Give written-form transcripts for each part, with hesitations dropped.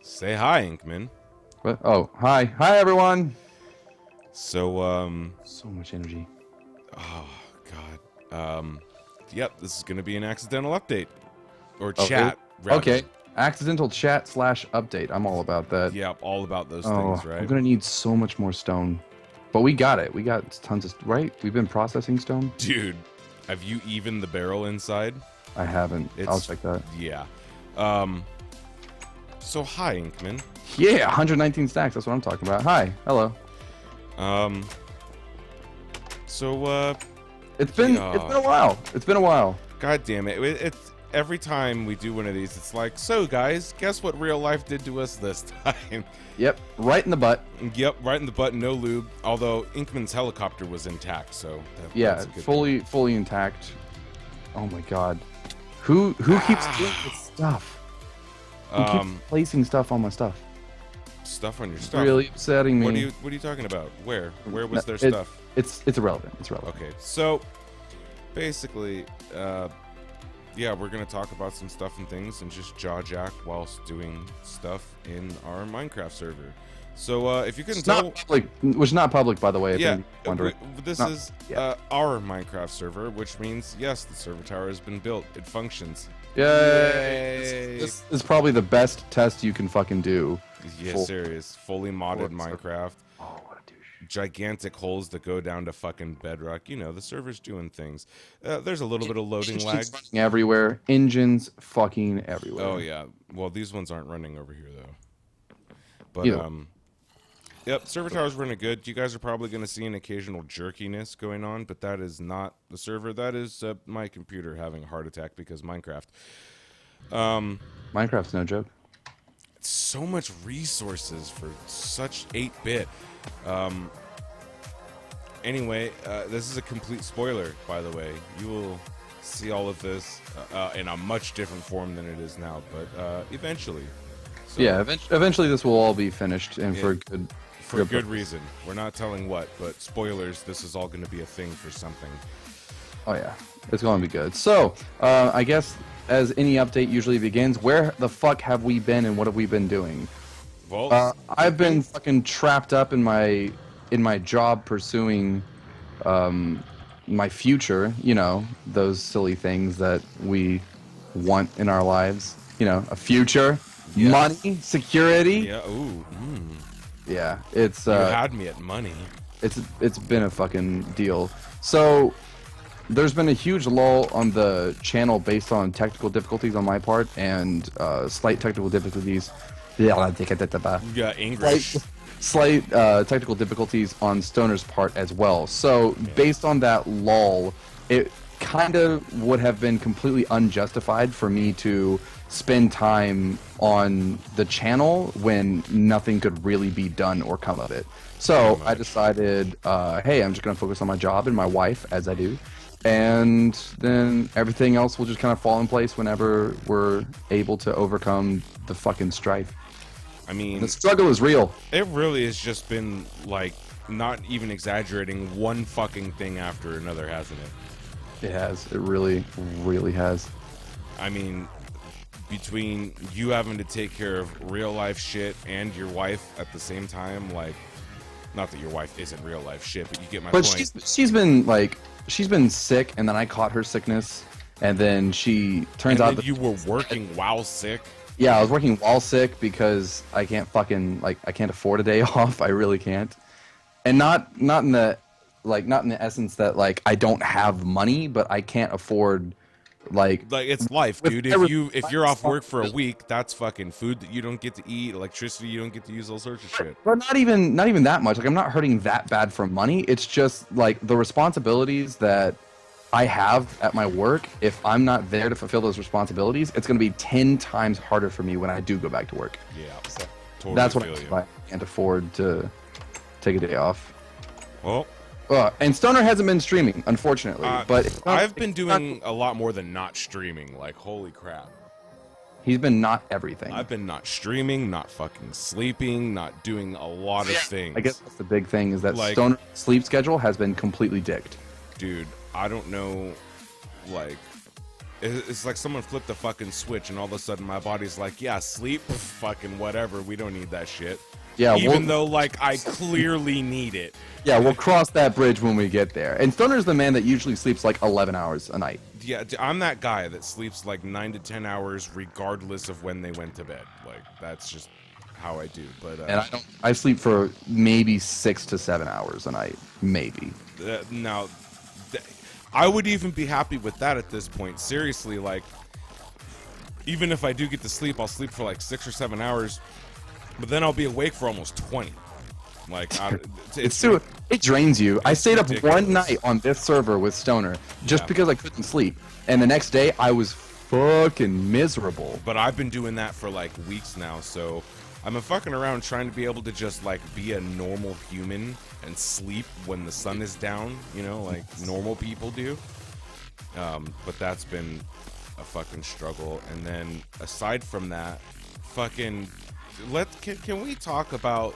Say hi, Inkman. What? Oh, hi. Hi, everyone. So, So much energy. oh, God. Yep, this is gonna be an accidental update. Or Oh, really? chat, rather. Okay. Accidental chat / update. I'm all about that. Yep, all about those things, Oh, I'm right? going to need so much more stone. But we got it. We got tons of... Right? We've been processing stone? Dude, have you evened the barrel inside? I haven't. I'll check that. Yeah. Um, so hi, Inkman. Yeah, 119 stacks. That's what I'm talking about. Hi. Hello. Um, so, It's been yeah. a while. It's been a while. God damn it. It's every time we do one of these, it's like, so guys, guess what real life did to us this time? Yep. Right in the butt. Yep, right in the butt, no lube. Although Inkman's helicopter was intact, so Yeah, that's a good fully intact. Oh my god. Who keeps doing this stuff? Who keeps placing stuff on my stuff? Stuff on your stuff. Really upsetting me. What are you talking about? Where was their It- stuff? It's irrelevant. It's relevant. Okay, so basically, yeah, we're gonna talk about some stuff and things and just jaw jack whilst doing stuff in our Minecraft server. So if you couldn't It's tell, not public, which is not public, by the way. If yeah, anybody's wondering. this Not is yet. our Minecraft server, which means yes, the server tower has been built. It functions. Yay! This is probably the best test you can fucking do. Yeah, serious. Fully modded Minecraft. Oh, what a douche. Gigantic holes that go down to fucking bedrock. You know, the server's doing things. There's a little bit of loading lag. Running everywhere. Engines fucking everywhere. Oh, yeah. Well, these ones aren't running over here, though. But, Either. yep, server tower's running good. You guys are probably going to see an occasional jerkiness going on, but that is not the server. That is my computer having a heart attack because Minecraft. Minecraft's no joke. So much resources for such 8-bit. Anyway, this is a complete spoiler, by the way. You will see all of this in a much different form than it is now, but eventually. So, Yeah, eventually this will all be finished, and for good reason. We're not telling what, but spoilers, this is all going to be a thing for something. Oh yeah, it's going to be good. So, I guess as any update usually begins, where the fuck have we been and what have we been doing? Well, I've been fucking trapped up in my job pursuing my future. You know, those silly things that we want in our lives. You know, a future, money, security. yeah, ooh. Yeah, it's You had me at money. it's been a fucking deal. So there's been a huge lull on the channel based on technical difficulties on my part and slight technical difficulties. Yeah, English. Slight technical difficulties on Stoner's part as well. So based on that lull, it kind of would have been completely unjustified for me to spend time on the channel when nothing could really be done or come of it. So I decided, hey, I'm just going to focus on my job and my wife, as I do. And then everything else will just kind of fall in place whenever we're able to overcome the fucking strife. I mean, The struggle is real. it really has just been, like, not even exaggerating, one fucking thing after another, hasn't it? It has. It really, really has. I mean, between you having to take care of real life shit and your wife at the same time, like, not that your wife isn't real life shit, but you get my But point. she's been sick, and then I caught her sickness, and then she turns And out then that you were working while sick. yeah, I was working while sick because I can't fucking I can't afford a day off. I really can't, and not in the essence that I don't have money, but I can't afford Like, it's life, with dude. If you're off work for a week, that's fucking food that you don't get to eat, electricity you don't get to use, all sorts of shit. But not even that much. Like, I'm not hurting that bad for money. It's just the responsibilities that I have at my work. If I'm not there to fulfill those responsibilities, it's going to be 10 times harder for me when I do go back to work. Yeah, totally That's what feel you. I can't afford to take a day off. Well, And Stoner hasn't been streaming, unfortunately. But I've been doing a lot more than not streaming. Like, holy crap. he's been not everything. I've been not streaming, not fucking sleeping, not doing a lot of things. I guess that's the big thing is that Like- Stoner's sleep schedule has been completely dicked. Dude, I don't know, like, It's like someone flipped the fucking switch, and all of a sudden my body's like, yeah, sleep, fucking whatever. We don't need that shit. Yeah, even though like I clearly need it. Yeah, we'll cross that bridge when we get there. And Stoner's the man that usually sleeps like 11 hours a night. Yeah, I'm that guy that sleeps like 9 to 10 hours regardless of when they went to bed. Like that's just how I do. But and I sleep for maybe 6 to 7 hours a night, maybe. Now, I would even be happy with that at this point. Seriously, like even if I do get to sleep, I'll sleep for like 6 or 7 hours, but then I'll be awake for almost 20. Like it drains you. I stayed ridiculous. up one night on this server with Stoner just because I couldn't sleep, and the next day I was fucking miserable. But I've been doing that for like weeks now, so I'm fucking around trying to be able to just like be a normal human and sleep when the sun is down, you know, like normal people do. But that's been a fucking struggle. And then aside from that, fucking can we talk about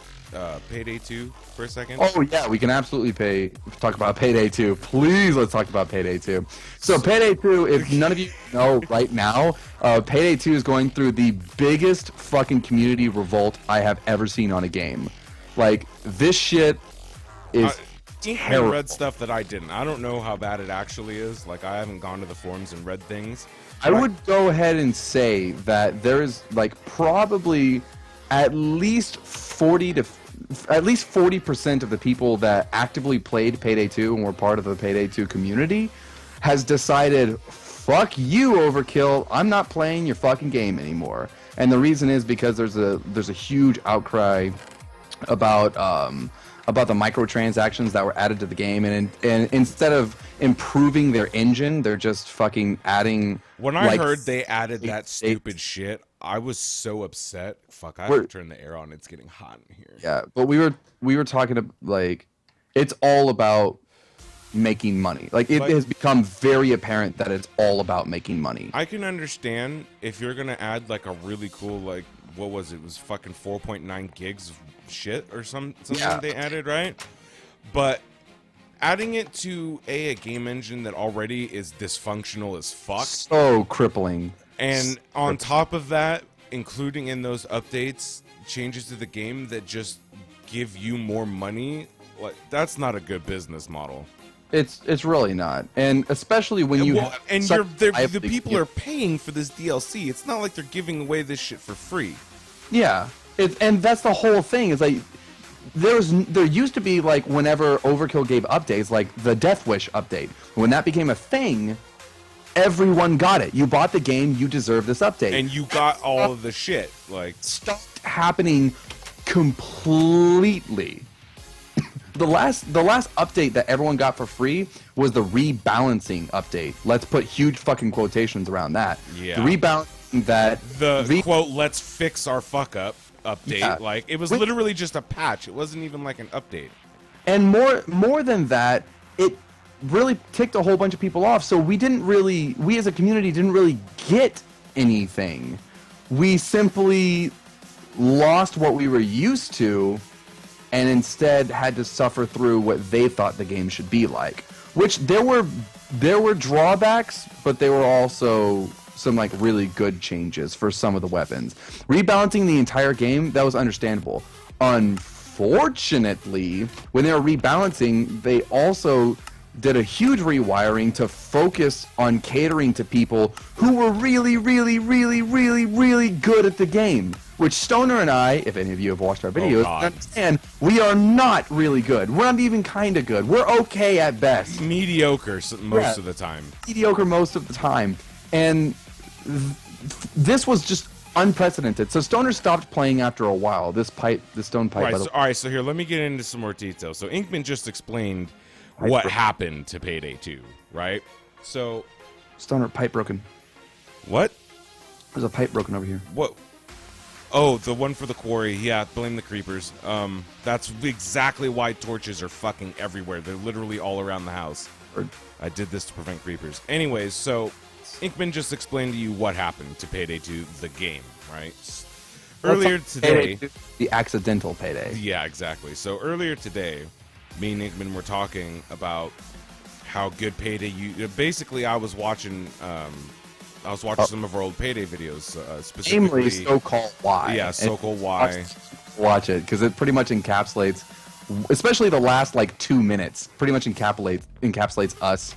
Payday 2 for a second? Oh yeah, we can absolutely talk about Payday 2. Please, let's talk about Payday 2. So Payday 2, if none of you know right now, Payday 2 is going through the biggest fucking community revolt I have ever seen on a game. Like, this shit is Inkman read stuff that I didn't. I don't know how bad it actually is. Like, I haven't gone to the forums and read things. I would go ahead and say that there is like probably at least 40% of the people that actively played Payday 2 and were part of the Payday 2 community has decided, fuck you, Overkill, I'm not playing your fucking game anymore. And the reason is because there's a huge outcry about the microtransactions that were added to the game, and instead of improving their engine, they're just fucking adding. When I heard they added that stupid shit, I was so upset. Fuck, I have to turn the air on. It's getting hot in here. Yeah, but we were talking about, like, it's all about making money. Like, it has become very apparent that it's all about making money. I can understand if you're gonna add like a really cool, like, what was it? It was fucking 4.9 gigs of shit or something they added, right? But adding it to a game engine that already is dysfunctional as fuck, so crippling. And on top of that, including in those updates changes to the game that just give you more money, like, that's not a good business model. It's really not, and especially when you the people are paying for this DLC. It's not like they're giving away this shit for free. Yeah, and that's the whole thing. Is like there used to be, like, whenever Overkill gave updates, like the Death Wish update, when that became a thing, everyone got it. You bought the game, you deserve this update, and you got all of the shit. Like, stopped happening completely. The last update that everyone got for free was the rebalancing update. Let's put huge fucking quotations around that. Yeah. The rebalancing that quote, let's fix our fuck up update. Yeah. Like, it was literally just a patch. It wasn't even like an update. And more than that, it really ticked a whole bunch of people off. So we as a community didn't really get anything. We simply lost what we were used to, and instead had to suffer through what they thought the game should be like. Which there were drawbacks, but there were also some, like, really good changes for some of the weapons. Rebalancing the entire game, that was understandable. Unfortunately, when they were rebalancing, they also did a huge rewiring to focus on catering to people who were really, really, really, really, really good at the game. Which Stoner and I, if any of you have watched our videos, understand we are not really good. We're not even kind of good. We're okay at best. Mediocre most of the time. Mediocre most of the time. And this was just unprecedented. So Stoner stopped playing after a while. The stone pipe. Right, all right, so here, let me get into some more detail. So Inkman just explained what happened to Payday 2, right? So Stoner, pipe broken. What? There's a pipe broken over here. What? Oh, the one for the quarry. Yeah, blame the creepers. That's exactly why torches are fucking everywhere. They're literally all around the house. I did this to prevent creepers. Anyways, so Inkman just explained to you what happened to Payday 2, the game, right? Earlier today... The accidental Payday. Yeah, exactly. So earlier today, me and Inkman were talking about how good Payday... Basically, I was watching I was watching some of our old Payday videos, Namely, specifically. so-called Y. Yeah, so-called Y. Watch it, because it pretty much encapsulates, especially the last like 2 minutes, pretty much encapsulates us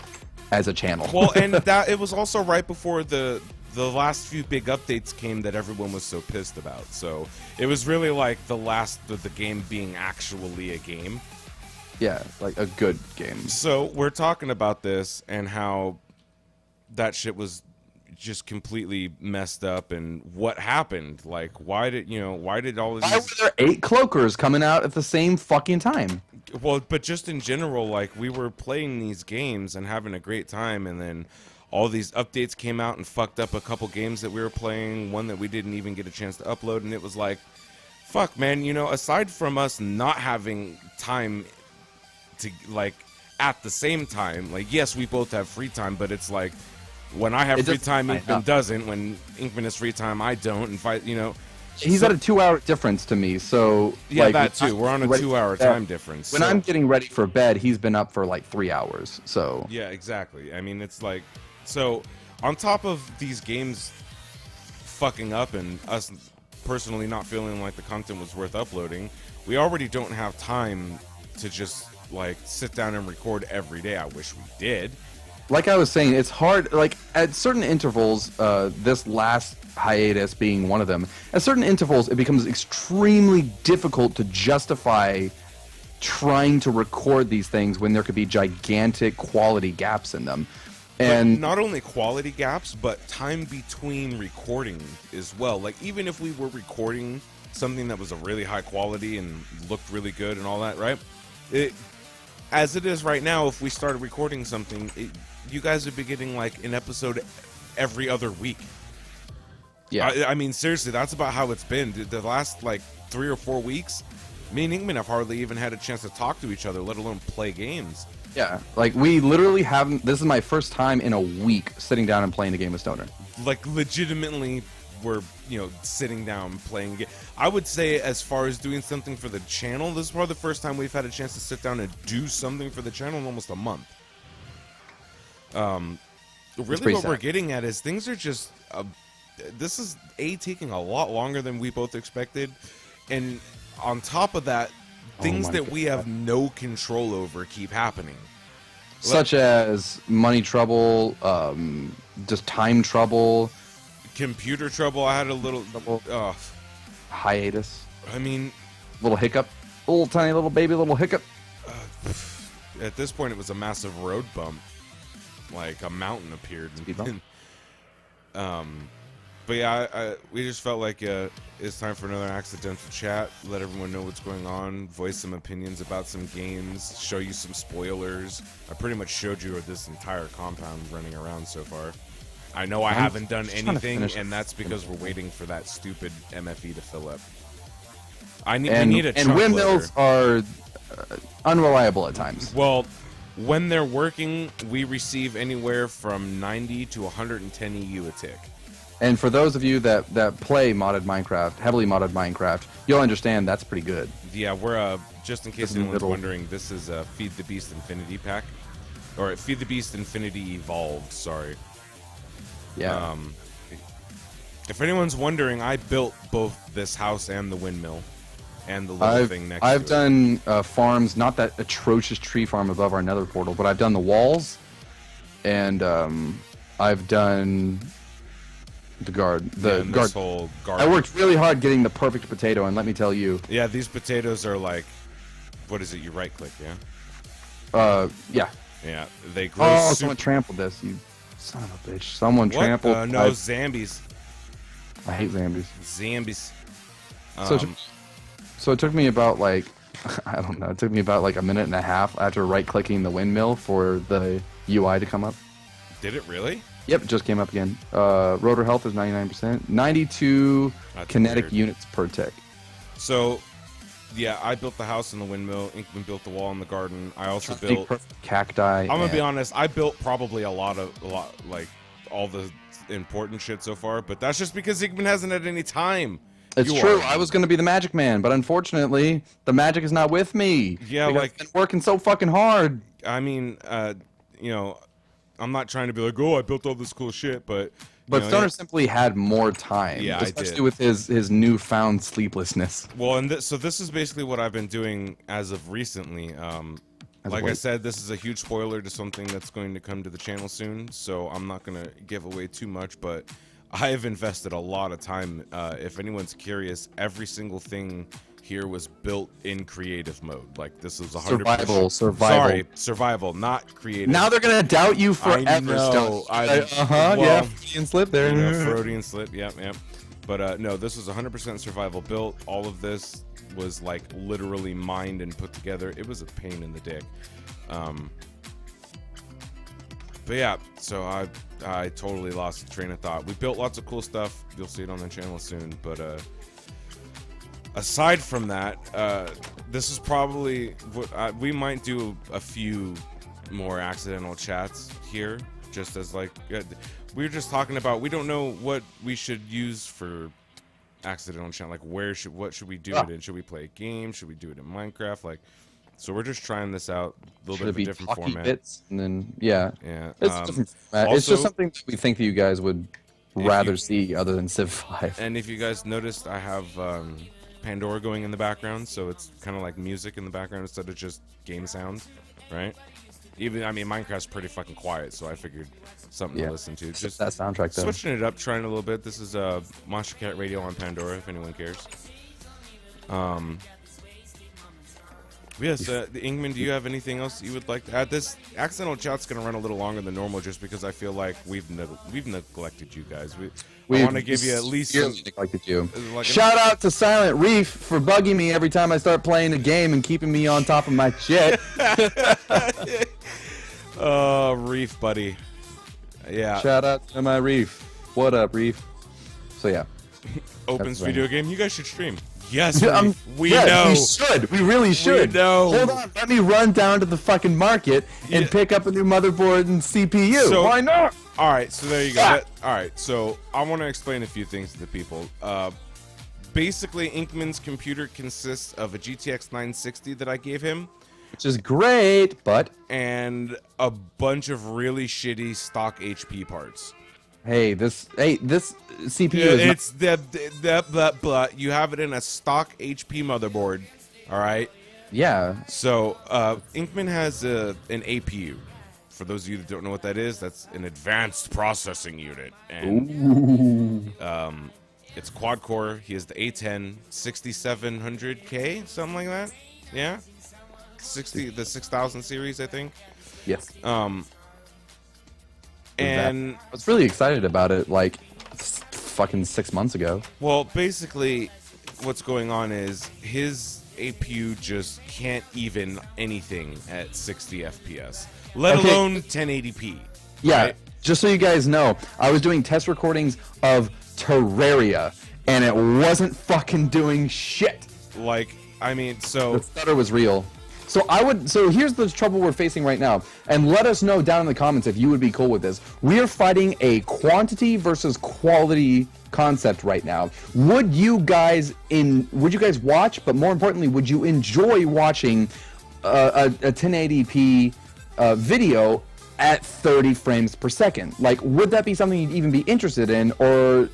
as a channel. Well, and that it was also right before the last few big updates came that everyone was so pissed about. So it was really like the last of the game being actually a game. Yeah, like a good game. So we're talking about this and how that shit was just completely messed up, and what happened. Like, why did all of these... Why were there 8 cloakers coming out at the same fucking time? Well, but just in general, like, we were playing these games and having a great time, and then all these updates came out and fucked up a couple games that we were playing, one that we didn't even get a chance to upload, and it was like, fuck, man, aside from us not having time to, like, at the same time, like, yes, we both have free time, but it's like, when I have free time, Inkman doesn't. When Inkman has free time, I don't. And he's at a 2-hour difference to me, so yeah, like, that too. We're on a 2-hour time difference. When I'm getting ready for bed, he's been up for like 3 hours. So yeah, exactly. I mean, it's like, so on top of these games fucking up and us personally not feeling like the content was worth uploading, we already don't have time to just like sit down and record every day. I wish we did. Like I was saying, it's hard, like, at certain intervals, this last hiatus being one of them, at certain intervals, it becomes extremely difficult to justify trying to record these things when there could be gigantic quality gaps in them. And but not only quality gaps, but time between recording as well. Like, even if we were recording something that was a really high quality and looked really good and all that, right? As it is right now, if we started recording something, you guys would be getting like an episode every other week. yeah, I mean, seriously, that's about how it's been. The last like 3 or 4 weeks, me and Inkman have hardly even had a chance to talk to each other, let alone play games. yeah, like we literally haven't. This is my first time in a week sitting down and playing a game of Stoner. Like, legitimately, we're sitting down playing a game. I would say, as far as doing something for the channel, this is probably the first time we've had a chance to sit down and do something for the channel in almost a month. Really what we're getting at is things are just this is taking a lot longer than we both expected, and on top of that, things that we have no control over keep happening, such as money trouble, just time trouble, computer trouble. I had a little hiatus. I mean, little hiccup, little tiny little baby little hiccup. At this point, it was a massive road bump. Like a mountain appeared. But yeah, we just felt like it's time for another accidental chat. Let everyone know what's going on. Voice some opinions about some games. Show you some spoilers. I pretty much showed you this entire compound running around so far. I know I haven't done anything, and that's because we're waiting for that stupid MFE to fill up. We need a and windmills are unreliable at times. Well, when they're working, we receive anywhere from 90 to 110 EU a tick. And for those of you that play modded Minecraft, heavily modded Minecraft, you'll understand that's pretty good. Yeah, we're just in case anyone's wondering, this is a Feed the Beast Infinity pack, or Feed the Beast Infinity Evolved. Sorry. Yeah. If anyone's wondering, I built both this house and the windmill, and the little thing next to it. I've done farms, not that atrocious tree farm above our nether portal, but I've done the walls, and I've done the whole garden. I worked really hard getting the perfect potato, and let me tell you. Yeah, these potatoes are like, what is it? You right click, yeah? Yeah. Yeah, they grow. Oh, someone trampled this, you son of a bitch. Someone trampled. No, zombies. I hate zombies. Zombies. So it took me about like, I don't know, it took me about like a minute and a half after right-clicking the windmill for the UI to come up. Did it really? Yep, just came up again. Rotor health is 99%. 92 kinetic weird. units per tick. So, yeah, I built the house and the windmill. Inkman built the wall in the garden. I also built cacti. I'm gonna be honest. I built probably a lot like all the important shit so far, but that's just because Inkman hasn't had any time. It's true. I was going to be the magic man, but unfortunately, the magic is not with me. Yeah, like, I've been working so fucking hard. I mean, I'm not trying to be like, oh, I built all this cool shit, but But Stoner simply had more time, Yeah, especially with his newfound sleeplessness. Well, and so this is basically what I've been doing as of recently. Like I said, this is a huge spoiler to something that's going to come to the channel soon, so I'm not going to give away too much, but I have invested a lot of time. If anyone's curious, every single thing here was built in creative mode. Like, this is 100% survival. Survival, not creative. Now they're gonna doubt you forever. I know. Yeah, Freudian slip there. Freudian slip. Yep. But no, this was 100% survival built. All of this was like literally mined and put together. It was a pain in the dick. But yeah, so I totally lost the train of thought. We built lots of cool stuff. You'll see it on the channel soon. But aside from that, this is probably what we might do a few more accidental chats here, just as like we were just talking about. We don't know what we should use for accidental chat. Like, what should we do it in? Should we play a game? Should we do it in Minecraft? Like, so we're just trying this out, a little bit of a different format. Bits and then it's a different format. Also, it's just something that we think that you guys would rather see other than Civ 5. And if you guys noticed, I have Pandora going in the background, so it's kind of like music in the background instead of just game sound, right? I mean, Minecraft's pretty fucking quiet, so I figured something to listen to. Just that soundtrack, though. Switching it up, trying a little bit. This is Monster Cat Radio on Pandora, if anyone cares. Yes, Inkman, do you have anything else you would like to add? This accidental chat's going to run a little longer than normal, just because I feel like we've neglected you guys. I want to give you at least neglected you. Shout out to Silent Reef for bugging me every time I start playing a game and keeping me on top of my shit. Oh, Reef, buddy. Yeah. Shout out to my Reef. What up, Reef? So yeah. Opens video game. You guys should stream. Yes, we know. We should. We really should. We know. Hold on. Let me run down to the fucking market and pick up a new motherboard and CPU. So, why not? All right. So there you go. All right. So I want to explain a few things to the people. Basically, Inkman's computer consists of a GTX 960 that I gave him, which is great, and a bunch of really shitty stock HP parts. Hey, this CPU is you have it in a stock HP motherboard, all right? Yeah. So, Inkman has an APU. For those of you that don't know what that is, that's an advanced processing unit. And it's quad core. He has the A10 6700K, something like that. Yeah? The 6000 series, I think. Yes. And I was really excited about it like fucking 6 months ago. Well, basically what's going on is his APU just can't even anything at 60 FPS, let alone 1080p. Yeah, right? Just so you guys know, I was doing test recordings of Terraria and it wasn't fucking doing shit. Like, I mean, so the stutter was real. So here's the trouble we're facing right now, and let us know down in the comments if you would be cool with this. We are fighting a quantity versus quality concept right now. Would you guys watch, but more importantly, would you enjoy watching a 1080p video at 30 frames per second? Like, would that be something you'd even be interested in, or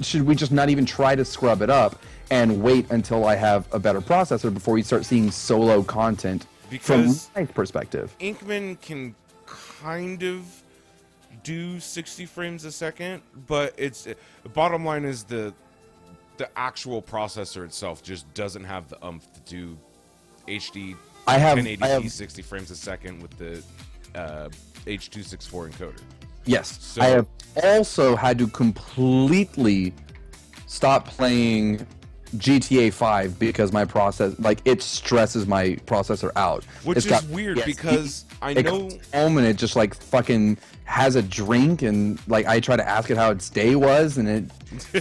should we just not even try to scrub it up and wait until I have a better processor before we start seeing solo content from my perspective? Inkman can kind of do 60 frames a second, but the bottom line is the actual processor itself just doesn't have the oomph to do HD 1080p 60 frames a second with the H.264 encoder. Yes. So, I have also had to completely stop playing GTA 5 because my it stresses my processor out. Which is weird because I know... It comes home and it just like fucking has a drink and like I try to ask it how its day was and it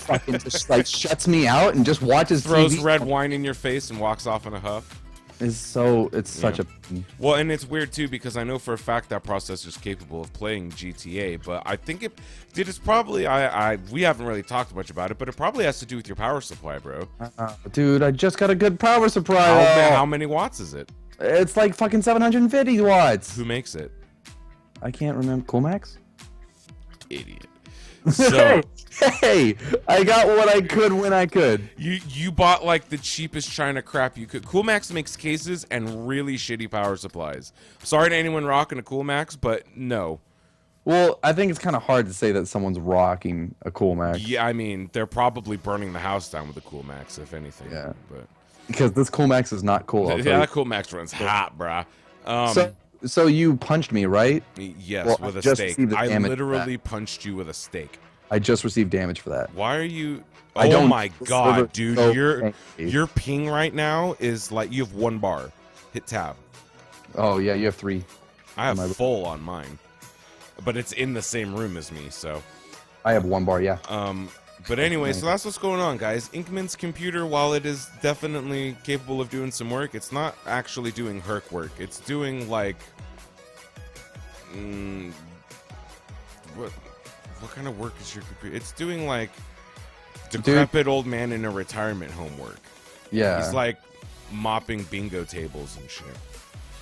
fucking just like shuts me out and just watches throws TV. Red wine in your face and walks off in a huff. It's such a... Well, and it's weird too because I know for a fact that processor is capable of playing GTA, but I think it's probably we haven't really talked much about it, but it probably has to do with your power supply, bro. Dude, I just got a good power supply. How many watts is it? It's like fucking 750 watts. Who makes it? I can't remember. Coolmax? Idiot. So hey, I got what I could when I could. you bought like the cheapest China crap you could. Coolmax makes cases and really shitty power supplies. Sorry to anyone rocking a Coolmax, but no. Well, I think it's kind of hard to say that someone's rocking a Coolmax. Yeah, I mean, they're probably burning the house down with a Coolmax, if anything. Yeah. But Because this Coolmax is not cool. yeah, that Coolmax runs hot, brah. So you punched me, right? Yes, Well, with I a just steak. received the I damage for literally punched you with a steak. I just received damage for that. Why are you? I Oh don't- my god, dude! so your angry. your ping right now is like you have 1 bar. Hit tab. Oh yeah, you have 3. I have My- full on mine, but it's in the same room as me. So, I have 1 bar. Yeah. but anyway, so that's what's going on, guys. Inkman's computer, while it is definitely capable of doing some work, it's not actually doing herc work. It's doing like, what kind of work is your computer? It's doing like decrepit old man in a retirement home work. Yeah. He's like mopping bingo tables and shit.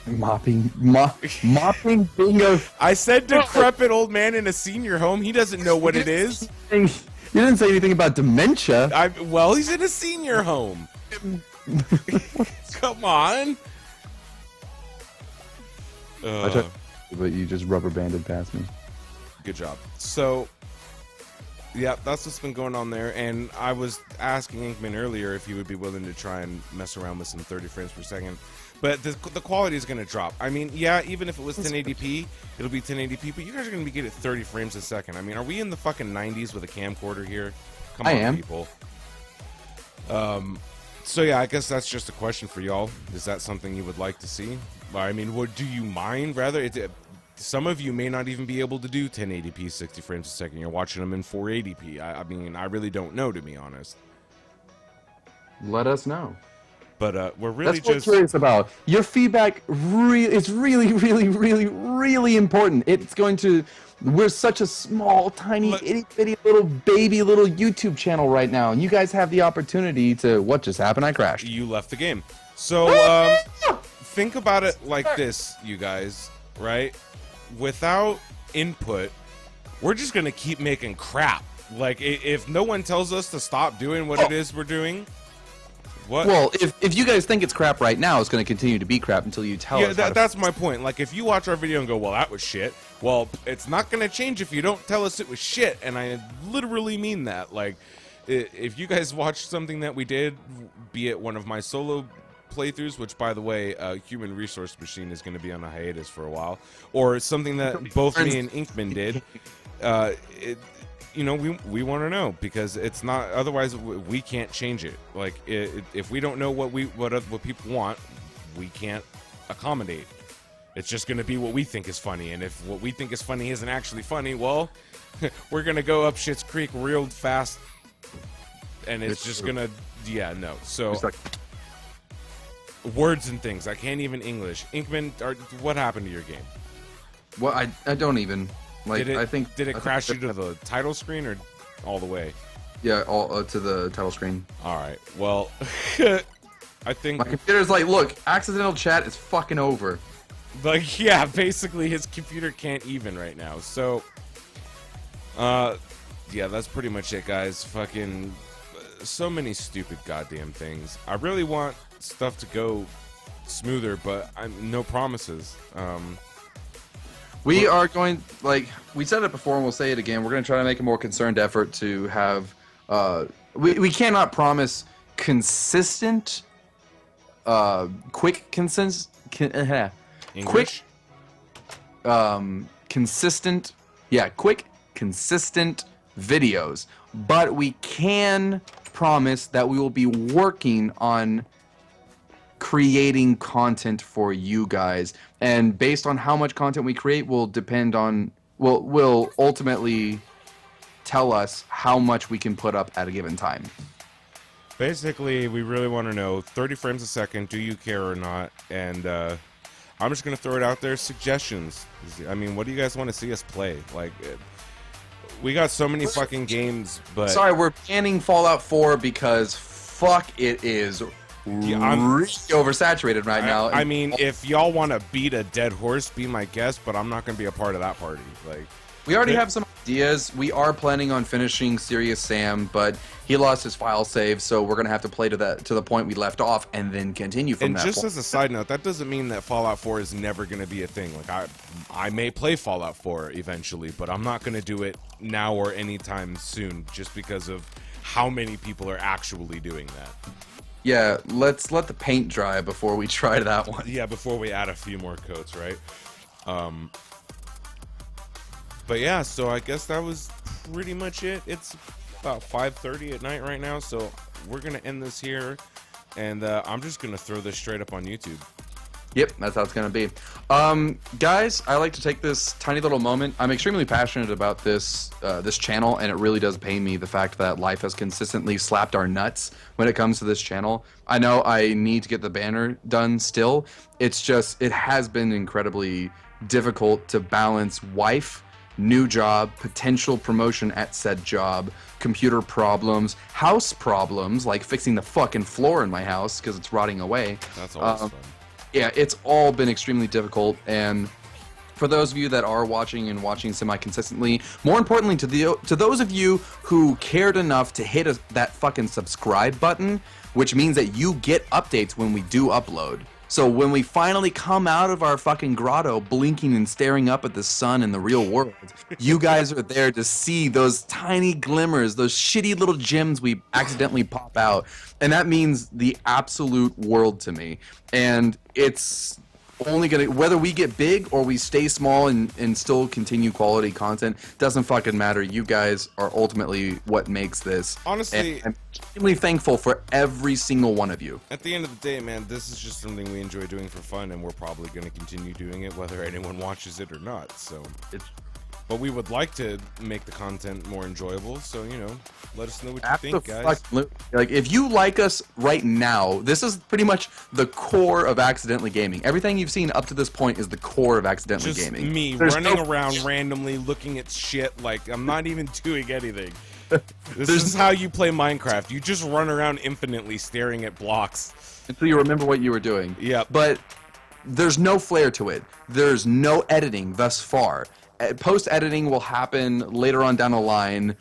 mopping bingo. I said decrepit old man in a senior home. He doesn't know what it is. You didn't say anything about dementia. Well, he's in a senior home. Come on. But you just rubber banded past me. Good job. So, yeah, that's what's been going on there. And I was asking Inkman earlier if he would be willing to try and mess around with some 30 frames per second. But the quality is going to drop. I mean, yeah, even if it was 1080p, it'll be 1080p. But you guys are going to be getting 30 frames a second. I mean, are we in the fucking 90s with a camcorder here? Come on, I am. people. So, yeah, I guess that's just a question for y'all. Is that something you would like to see? I mean, what do you mind, rather? Some of you may not even be able to do 1080p 60 frames a second. You're watching them in 480p. I mean, I really don't know, to be honest. Let us know. But we're really That's what just I'm curious about. Your feedback is really important. It's going to. We're such a small, tiny, itty bitty little baby little YouTube channel right now, and you guys have the opportunity to. What just happened? I crashed. You left the game. So think about it like this, you guys, right? Without input, we're just gonna keep making crap. Like if no one tells us to stop doing what it is we're doing. What? Well, if you guys think it's crap right now, it's going to continue to be crap until you tell us. Yeah, that's my point. Like, if you watch our video and go, well, that was shit, well, it's not going to change if you don't tell us it was shit, and I literally mean that. Like, if you guys watch something that we did, be it one of my solo playthroughs, which, by the way, Human Resource Machine is going to be on a hiatus for a while, or something that both me and Inkman did, you know, we want to know, because it's not, otherwise we can't change it. Like if we don't know what people want, we can't accommodate. It's just going to be what we think is funny, and if what we think is funny isn't actually funny, well, we're going to go up shit's creek real fast, and it's just going to, yeah, no. So words and things, I can't even English. Inkman, what happened to your game? Well, I don't even. Like, did it crash you to the title screen or all the way? Yeah, all to the title screen. All right. Well, I think my computer's like, look, accidental chat is fucking over. Like, yeah, basically his computer can't even right now. So, yeah, that's pretty much it, guys. Fucking so many stupid goddamn things. I really want stuff to go smoother, but no promises. We are going, like, we said it before and we'll say it again. We're going to try to make a more concerned effort to have, we cannot promise consistent, quick, consistent videos. But we can promise that we will be working on creating content for you guys, and based on how much content we create will depend on will ultimately tell us how much we can put up at a given time. Basically, we really want to know 30 frames a second, do you care or not? And I'm just gonna throw it out there, suggestions. I mean, what do you guys want to see us play? Like, we got so many fucking games, but sorry, we're banning Fallout 4 because fuck, it is really oversaturated right now. I mean, if y'all want to beat a dead horse, be my guest, but I'm not going to be a part of that party. Like, We already have some ideas. We are planning on finishing Serious Sam, but he lost his file save, so we're gonna have to play to the point we left off, and then continue from And that just point. as a side note, that doesn't mean that Fallout 4 is never going to be a thing. Like I may play Fallout 4 eventually, but I'm not going to do it now or anytime soon, just because of how many people are actually doing that. Yeah, let's let the paint dry before we try that one. Yeah, before we add a few more coats, right? But yeah, so I guess that was pretty much it. It's about 5:30 at night right now, so we're gonna end this here, and I'm just gonna throw this straight up on YouTube. Yep, that's how it's gonna be. Guys, I like to take this tiny little moment. I'm extremely passionate about this this channel, and it really does pain me the fact that life has consistently slapped our nuts when it comes to this channel. I know I need to get the banner done still. It's just, it has been incredibly difficult to balance wife, new job, potential promotion at said job, computer problems, house problems, like fixing the fucking floor in my house because it's rotting away. That's always fun. Yeah, it's all been extremely difficult, and for those of you that are watching and watching semi-consistently, more importantly to those of you who cared enough to hit that fucking subscribe button, which means that you get updates when we do upload. So when we finally come out of our fucking grotto blinking and staring up at the sun in the real world, you guys are there to see those tiny glimmers, those shitty little gems we accidentally pop out. And that means the absolute world to me. And it's only gonna, whether we get big or we stay small and still continue quality content, doesn't fucking matter. You guys are ultimately what makes this. Honestly, and I'm extremely thankful for every single one of you. at the end of the day, man, this is just something we enjoy doing for fun, and we're probably going to continue doing it whether anyone watches it or not. So, but we would like to make the content more enjoyable, so, you know, let us know what you think, guys. Like, if you like us right now, this is pretty much the core of Accidentally Gaming. Everything you've seen up to this point is the core of Accidentally Just Gaming. me running around randomly looking at shit like I'm not even doing anything. This is how you play Minecraft. You just run around infinitely staring at blocks. Until you remember what you were doing. Yeah. But there's no flair to it. There's no editing thus far. Post-editing will happen later on down the line,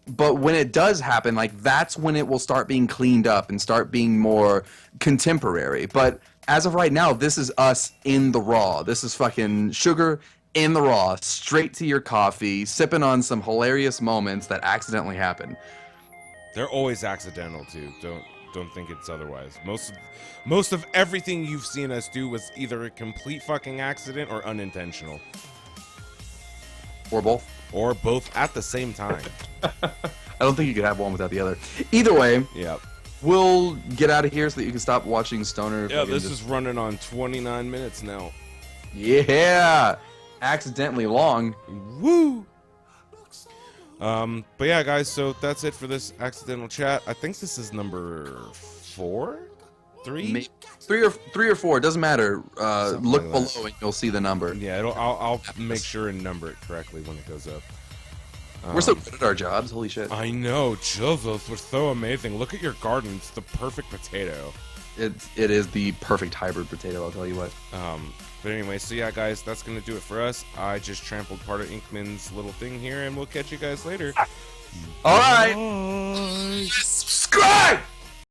but when it does happen, like, that's when it will start being cleaned up and start being more contemporary. But as of right now, this is us in the raw. This is fucking sugar in the raw, straight to your coffee, sipping on some hilarious moments that accidentally happen. They're always accidental too. Don't think it's otherwise. Most of everything you've seen us do was either a complete fucking accident or unintentional. Or both. Or both at the same time. I don't think you could have one without the other. Either way, Yeah. we'll get out of here so that you can stop watching Stoner. Yeah, this is running on 29 minutes now. Yeah! Accidentally long. Woo! But yeah, guys, so that's it for this accidental chat. I think this is number 4? 3? Maybe three or four, doesn't matter. Look like below that. and you'll see the number. Yeah, I'll make sure and number it correctly when it goes up. We're so good at our jobs, holy shit. I know, Jesus, we're so amazing. Look at your garden, it's the perfect potato. It is the perfect hybrid potato, I'll tell you what. But anyway, so yeah, guys, that's gonna do it for us. I just trampled part of Inkman's little thing here, and we'll catch you guys later. Alright! Bye. Subscribe!